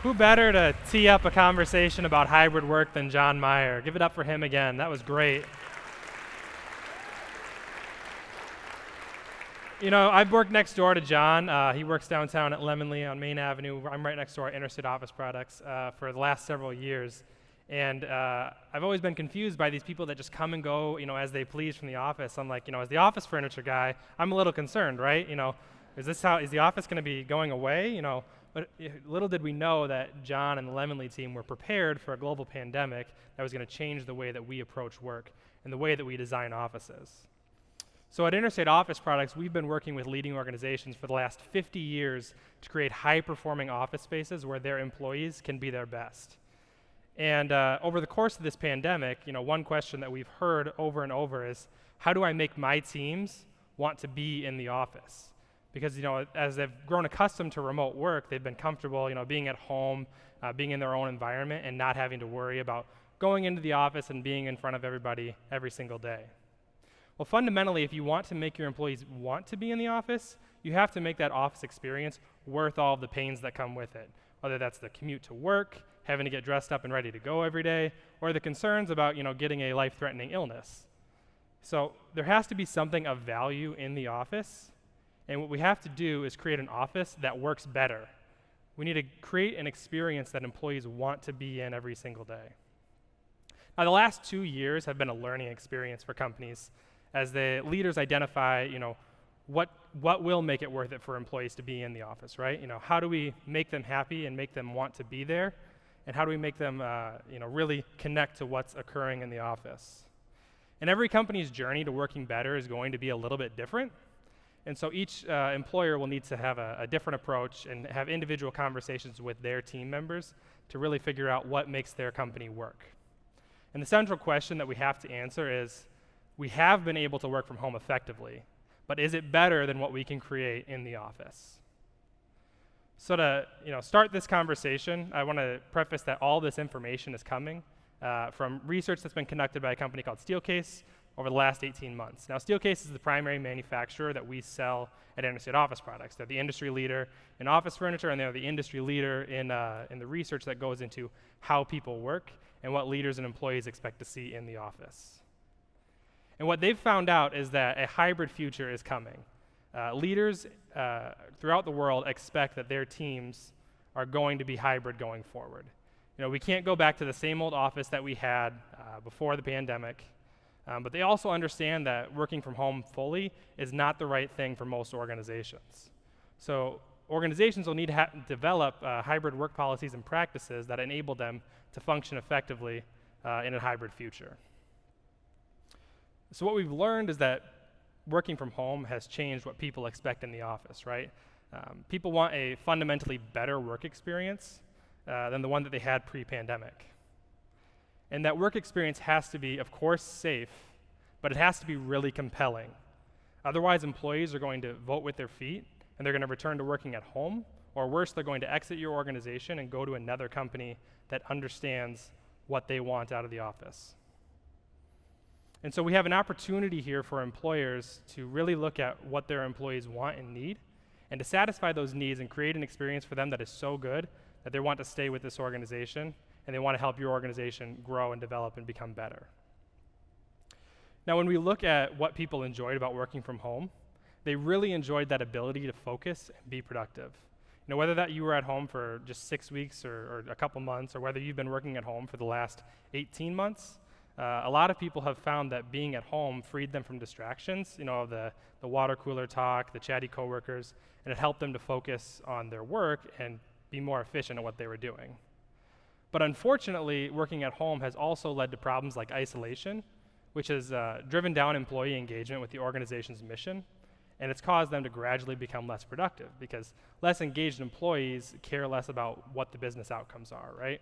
Who better to tee up a conversation about hybrid work than John Meyer? Give it up for him again. That was great. You know, I've worked next door to John. He works downtown at Lemonly on Main Avenue. I'm right next door at Interstate Office Products for the last several years. And I've always been confused by these people that just come and go, as they please from the office. I'm like, as the office furniture guy, I'm a little concerned, right? Is the office going to be going away? But little did we know that John and the Lemonly team were prepared for a global pandemic that was going to change the way that we approach work and the way that we design offices. So at Interstate Office Products, we've been working with leading organizations for the last 50 years to create high-performing office spaces where their employees can be their best. And over the course of this pandemic, one question that we've heard over and over is, how do I make my teams want to be in the office? Because, as they've grown accustomed to remote work, they've been comfortable, being at home, being in their own environment, and not having to worry about going into the office and being in front of everybody every single day. Well, fundamentally, if you want to make your employees want to be in the office, you have to make that office experience worth all of the pains that come with it, whether that's the commute to work, having to get dressed up and ready to go every day, or the concerns about, getting a life-threatening illness. So there has to be something of value in the office, and what we have to do is create an office that works better. We need to create an experience that employees want to be in every single day. Now, the last 2 years have been a learning experience for companies as the leaders identify, what will make it worth it for employees to be in the office, right? How do we make them happy and make them want to be there? And how do we make them, really connect to what's occurring in the office? And every company's journey to working better is going to be a little bit different. And so each employer will need to have a different approach and have individual conversations with their team members to really figure out what makes their company work. And the central question that we have to answer is, we have been able to work from home effectively, but is it better than what we can create in the office? So to start this conversation, I want to preface that all this information is coming from research that's been conducted by a company called Steelcase over the last 18 months. Now, Steelcase is the primary manufacturer that we sell at Interstate Office Products. They're the industry leader in office furniture, and they're the industry leader in the research that goes into how people work and what leaders and employees expect to see in the office. And what they've found out is that a hybrid future is coming. Leaders throughout the world expect that their teams are going to be hybrid going forward. We can't go back to the same old office that we had before the pandemic, but they also understand that working from home fully is not the right thing for most organizations. So organizations will need to develop hybrid work policies and practices that enable them to function effectively in a hybrid future. So what we've learned is that working from home has changed what people expect in the office, right? People want a fundamentally better work experience than the one that they had pre-pandemic. And that work experience has to be, of course, safe, but it has to be really compelling. Otherwise, employees are going to vote with their feet, and they're going to return to working at home, or worse, they're going to exit your organization and go to another company that understands what they want out of the office. And so we have an opportunity here for employers to really look at what their employees want and need, and to satisfy those needs and create an experience for them that is so good that they want to stay with this organization, and they want to help your organization grow and develop and become better. Now, when we look at what people enjoyed about working from home, they really enjoyed that ability to focus and be productive. Whether that you were at home for just 6 weeks or a couple months, or whether you've been working at home for the last 18 months, a lot of people have found that being at home freed them from distractions, the water cooler talk, the chatty coworkers, and it helped them to focus on their work and be more efficient at what they were doing. But unfortunately, working at home has also led to problems like isolation, which has driven down employee engagement with the organization's mission, and it's caused them to gradually become less productive because less engaged employees care less about what the business outcomes are, right?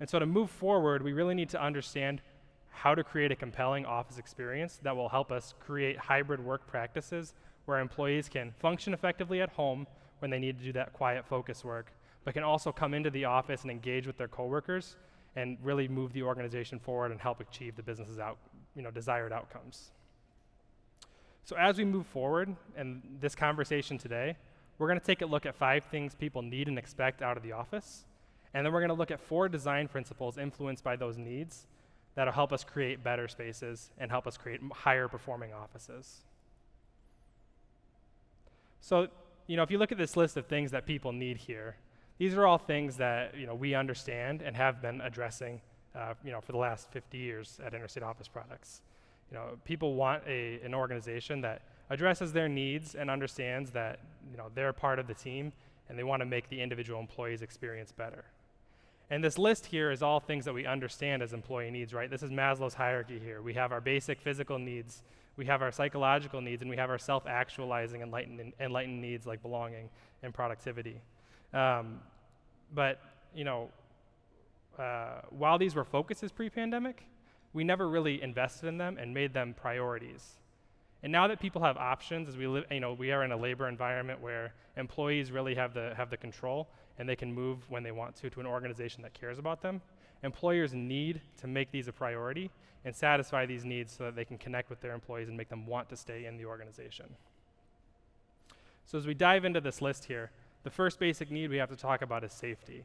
And so to move forward, we really need to understand how to create a compelling office experience that will help us create hybrid work practices where employees can function effectively at home when they need to do that quiet focus work, but can also come into the office and engage with their coworkers and really move the organization forward and help achieve the business's desired outcomes. So as we move forward in this conversation today, we're going to take a look at 5 things people need and expect out of the office, and then we're going to look at 4 design principles influenced by those needs that'll help us create better spaces and help us create higher performing offices. So, if you look at this list of things that people need here, these are all things that we understand and have been addressing for the last 50 years at Interstate Office Products. People want an organization that addresses their needs and understands that they're part of the team and they want to make the individual employee's experience better. And this list here is all things that we understand as employee needs, right? This is Maslow's hierarchy here. We have our basic physical needs, we have our psychological needs, and we have our self-actualizing enlightened needs like belonging and productivity. But while these were focuses pre-pandemic, we never really invested in them and made them priorities. And now that people have options, as we live, we are in a labor environment where employees really have the control, and they can move when they want to an organization that cares about them. Employers need to make these a priority and satisfy these needs so that they can connect with their employees and make them want to stay in the organization. So as we dive into this list here, the first basic need we have to talk about is safety.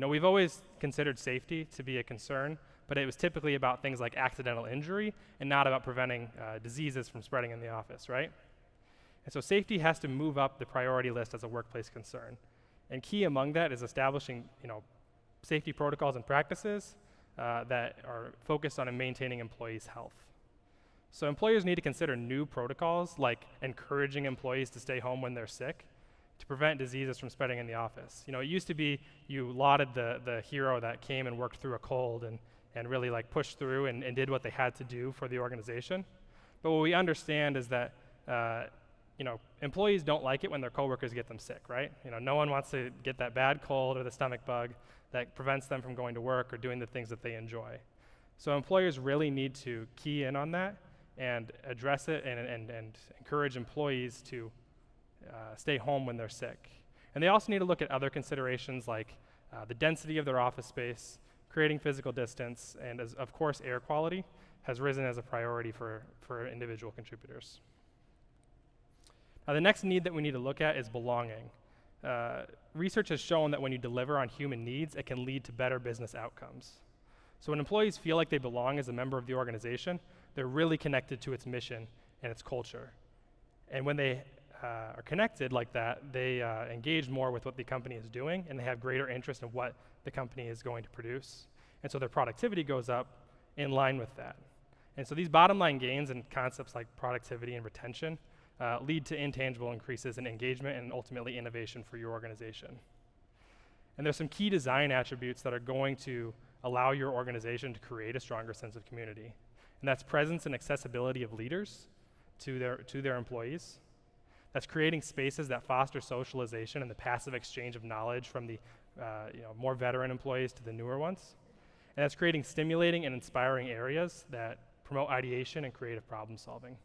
We've always considered safety to be a concern, but it was typically about things like accidental injury and not about preventing diseases from spreading in the office, right? And so safety has to move up the priority list as a workplace concern. And key among that is establishing, safety protocols and practices that are focused on maintaining employees' health. So employers need to consider new protocols like encouraging employees to stay home when they're sick to prevent diseases from spreading in the office. It used to be you lauded the hero that came and worked through a cold and really pushed through and did what they had to do for the organization. But what we understand is that employees don't like it when their coworkers get them sick, right? No one wants to get that bad cold or the stomach bug that prevents them from going to work or doing the things that they enjoy. So employers really need to key in on that and address it and encourage employees to stay home when they're sick. And they also need to look at other considerations like the density of their office space, creating physical distance, and of course air quality has risen as a priority for individual contributors. Now the next need that we need to look at is belonging. Research has shown that when you deliver on human needs, it can lead to better business outcomes. So when employees feel like they belong as a member of the organization, they're really connected to its mission and its culture. And when they are connected like that, they engage more with what the company is doing, and they have greater interest in what the company is going to produce. And so their productivity goes up in line with that. And so these bottom line gains and concepts like productivity and retention lead to intangible increases in engagement and ultimately innovation for your organization. And there's some key design attributes that are going to allow your organization to create a stronger sense of community. And that's presence and accessibility of leaders to their employees. That's creating spaces that foster socialization and the passive exchange of knowledge from the more veteran employees to the newer ones. And that's creating stimulating and inspiring areas that promote ideation and creative problem solving.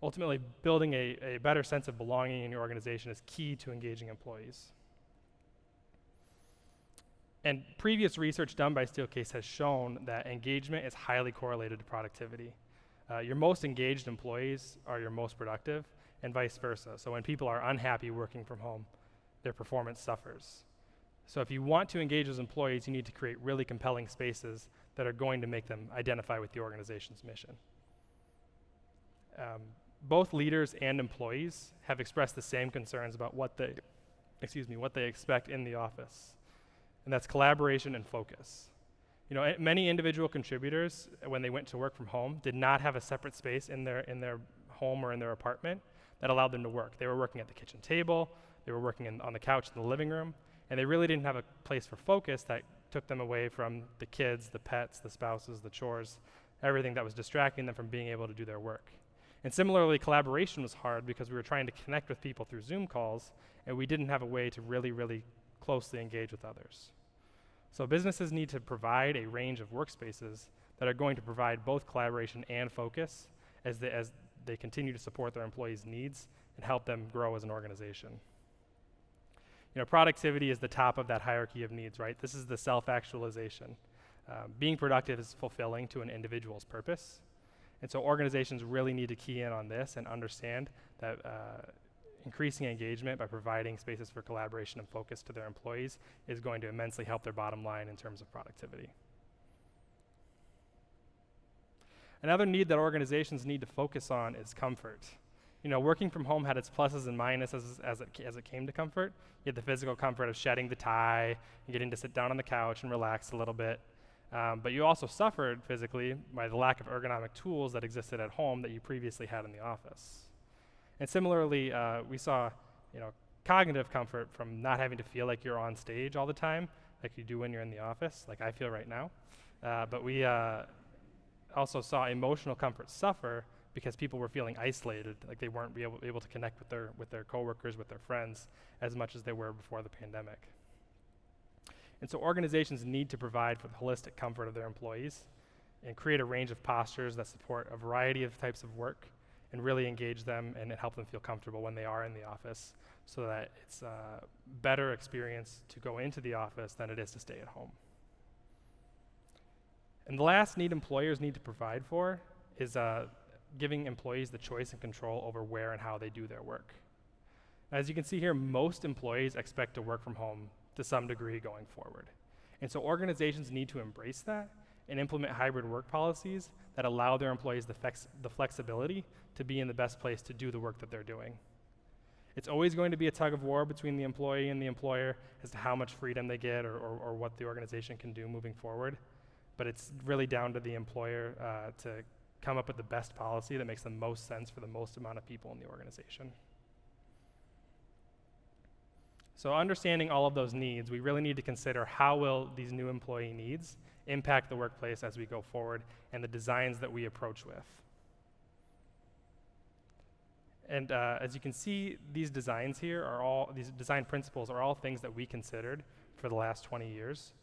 Ultimately, building a better sense of belonging in your organization is key to engaging employees. And previous research done by Steelcase has shown that engagement is highly correlated to productivity. Your most engaged employees are your most productive, and vice versa. So when people are unhappy working from home, their performance suffers. So if you want to engage those employees, you need to create really compelling spaces that are going to make them identify with the organization's mission. Both leaders and employees have expressed the same concerns about what they expect in the office, and that's collaboration and focus. Many individual contributors, when they went to work from home, did not have a separate space in their home or in their apartment that allowed them to work. They were working at the kitchen table, they were working on the couch in the living room, and they really didn't have a place for focus that took them away from the kids, the pets, the spouses, the chores, everything that was distracting them from being able to do their work. And similarly, collaboration was hard because we were trying to connect with people through Zoom calls, and we didn't have a way to really, really closely engage with others. So businesses need to provide a range of workspaces that are going to provide both collaboration and focus as they continue to support their employees' needs and help them grow as an organization. Productivity is the top of that hierarchy of needs, right? This is the self-actualization. Being productive is fulfilling to an individual's purpose. And so organizations really need to key in on this and understand that increasing engagement by providing spaces for collaboration and focus to their employees is going to immensely help their bottom line in terms of productivity. Another need that organizations need to focus on is comfort. Working from home had its pluses and minuses as it came to comfort. You had the physical comfort of shedding the tie and getting to sit down on the couch and relax a little bit. But you also suffered physically by the lack of ergonomic tools that existed at home that you previously had in the office. And similarly, we saw, cognitive comfort from not having to feel like you're on stage all the time, like you do when you're in the office, like I feel right now. But we also saw emotional comfort suffer because people were feeling isolated, like they weren't able to connect with their coworkers, with their friends, as much as they were before the pandemic. And so organizations need to provide for the holistic comfort of their employees and create a range of postures that support a variety of types of work and really engage them and help them feel comfortable when they are in the office, so that it's a better experience to go into the office than it is to stay at home. And the last need employers need to provide for is giving employees the choice and control over where and how they do their work. As you can see here, most employees expect to work from home to some degree going forward. And so organizations need to embrace that and implement hybrid work policies that allow their employees the flexibility to be in the best place to do the work that they're doing. It's always going to be a tug of war between the employee and the employer as to how much freedom they get or what the organization can do moving forward. But it's really down to the employer to come up with the best policy that makes the most sense for the most amount of people in the organization. So understanding all of those needs, we really need to consider how will these new employee needs impact the workplace as we go forward and the designs that we approach with. And as you can see, these designs here these design principles are all things that we considered for the last 20 years.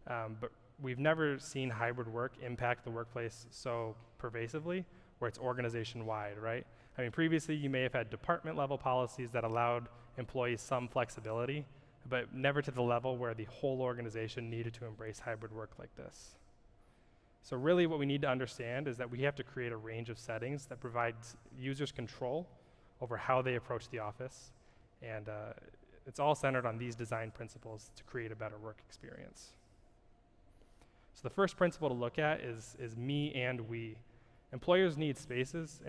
But we've never seen hybrid work impact the workplace so pervasively where it's organization-wide, right? I mean, previously you may have had department-level policies that allowed employees some flexibility, but never to the level where the whole organization needed to embrace hybrid work like this. So really what we need to understand is that we have to create a range of settings that provides users control over how they approach the office, and it's all centered on these design principles to create a better work experience. So the first principle to look at is me and we. Employees need spaces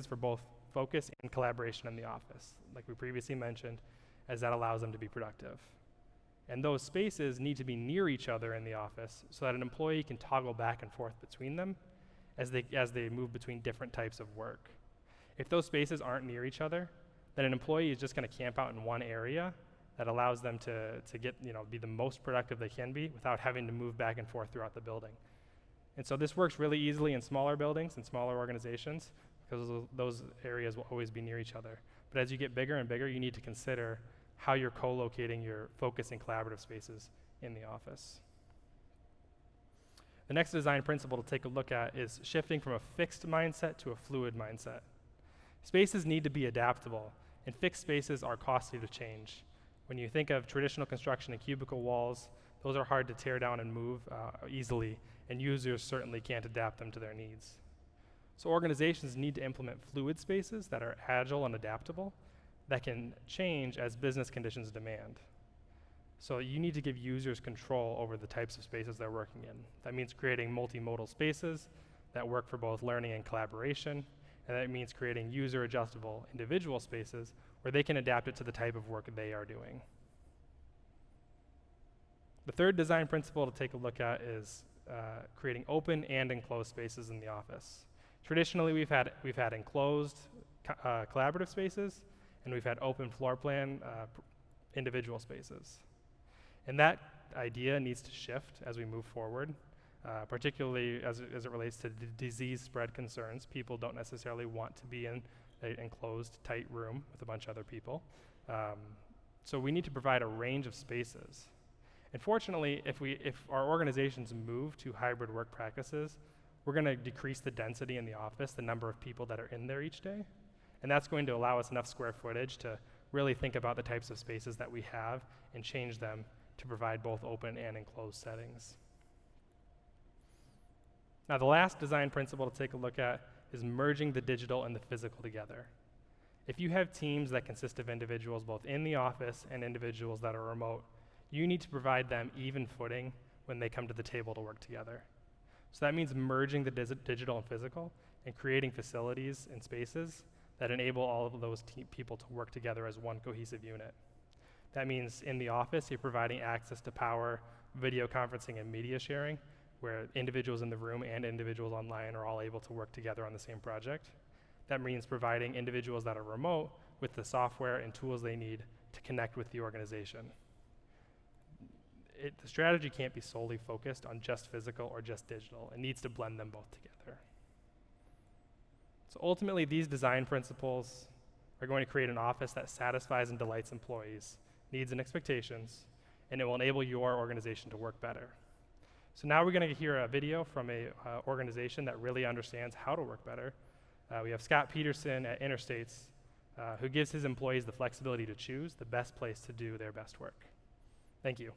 for both focus and collaboration in the office, like we previously mentioned, as that allows them to be productive. And those spaces need to be near each other in the office so that an employee can toggle back and forth between them as they move between different types of work. If those spaces aren't near each other, then an employee is just going to camp out in one area that allows them to get, be the most productive they can be without having to move back and forth throughout the building. And so this works really easily in smaller buildings and smaller organizations because those areas will always be near each other. But as you get bigger and bigger, you need to consider how you're co-locating your focus and collaborative spaces in the office. The next design principle to take a look at is shifting from a fixed mindset to a fluid mindset. Spaces need to be adaptable, and fixed spaces are costly to change. When you think of traditional construction and cubicle walls, those are hard to tear down and move easily, and users certainly can't adapt them to their needs. So organizations need to implement fluid spaces that are agile and adaptable, that can change as business conditions demand. So you need to give users control over the types of spaces they're working in. That means creating multimodal spaces that work for both learning and collaboration, and that means creating user-adjustable individual spaces where they can adapt it to the type of work they are doing. The third design principle to take a look at is creating open and enclosed spaces in the office. Traditionally, we've had enclosed collaborative spaces, and we've had open floor plan individual spaces. And that idea needs to shift as we move forward, particularly as it relates to disease spread concerns. People don't necessarily want to be in an enclosed, tight room with a bunch of other people. So we need to provide a range of spaces. And fortunately, if our organizations move to hybrid work practices, we're going to decrease the density in the office, the number of people that are in there each day. And that's going to allow us enough square footage to really think about the types of spaces that we have and change them to provide both open and enclosed settings. Now, the last design principle to take a look at is merging the digital and the physical together. If you have teams that consist of individuals both in the office and individuals that are remote, you need to provide them even footing when they come to the table to work together. So that means merging the digital and physical and creating facilities and spaces that enable all of those people to work together as one cohesive unit. That means in the office, you're providing access to power, video conferencing, and media sharing, where individuals in the room and individuals online are all able to work together on the same project. That means providing individuals that are remote with the software and tools they need to connect with the organization. The strategy can't be solely focused on just physical or just digital. It needs to blend them both together. So ultimately, these design principles are going to create an office that satisfies and delights employees' needs and expectations, and it will enable your organization to work better. So now we're going to hear a video from a organization that really understands how to work better. We have Scott Peterson at Interstates, who gives his employees the flexibility to choose the best place to do their best work. Thank you.